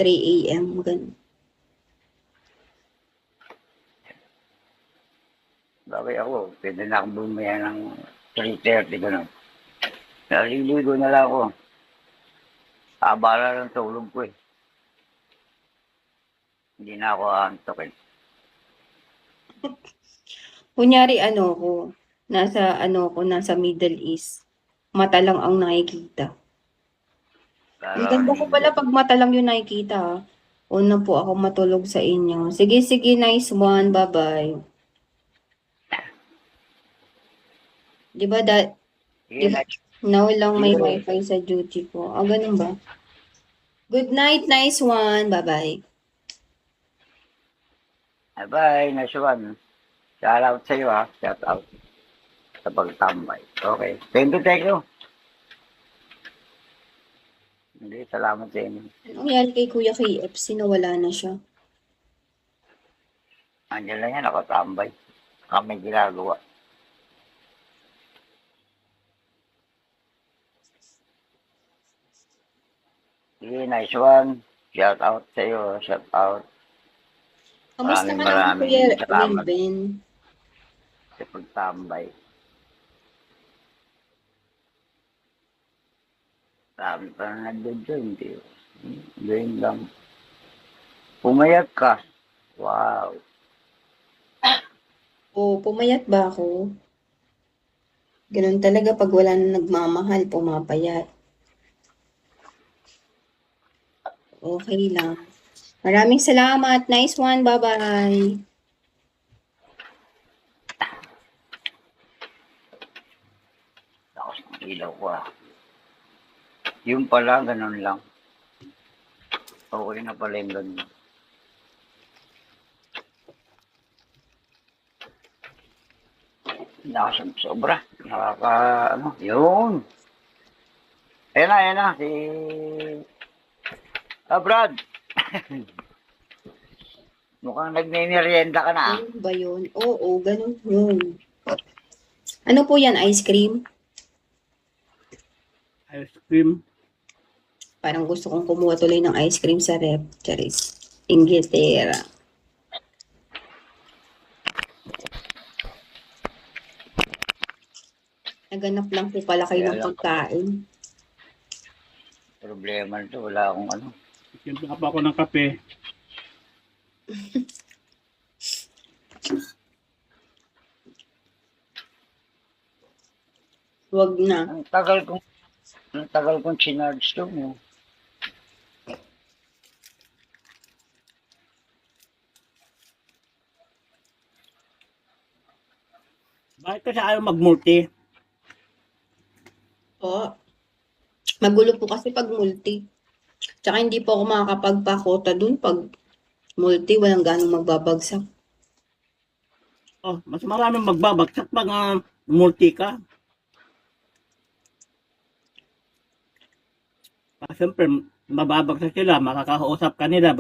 3 a.m. Ganun. Bagay ako, pwede na akong bumaya ng 3:30 gano'n. Naliligo na lang ako. Abala lang tulog ko eh. Hindi na ako aantokin. Kunyari nasa Middle East. Mata lang ang nakikita. Ang ganda ko pala pag mata lang yung nakikita. Una po ako matulog sa inyo. Sige, nice one. Bye-bye. Di ba, now lang may wifi sa duty ko. Ganun ba? Good night, nice one. Bye-bye. Bye, nice one. Shout out sa iyo ha. Shout out sa pagtambay. Okay. Thank you. Hindi, salamat sa inyo. Anong nangyari kay Kuya KFC? Nawala na siya. Andiyan lang yan, nakatambay. Kami ginagawa. Sige, nice one. Shout out sa iyo. Shout out. Kamusta ka naman, Kuya Wilben? Sa pagtambay. Sabi pa na nandun di. Gawin lang. Pumayag ka. Wow. Pumayat ba ako? Ganun talaga pag wala na nagmamahal, pumapayat. Okay lang. Maraming salamat. Nice one. Bye-bye. Tapos ang ilaw ko ah. Yung pala, ganun lang. Okay na pala yung ganun. Sobra. Yun. Ayan na, si... Brad. Mukhang nagme-merienda ka na. Ano ba yun? Oo, ganun yun. Ano po yan? Ice cream? Ice cream. Parang gusto kong kumuha tuloy ng ice cream sa rep. Charis. Ingitera. Naganap lang po pala kayo ng pagkain. Problema nito, wala akong ano. Siyempre ka pa ako ng kape. Wag na. Ang tagal kong chinarge to mo. Bakit kasi ayaw mag-multi? Magulo po kasi pag multi. Tsaka hindi po ako makakapagpakota dun pag multi, walang ganong magbabagsak. Mas maraming magbabagsak pag multi ka. Siyempre, mababagsak sila, makakausap ka nila,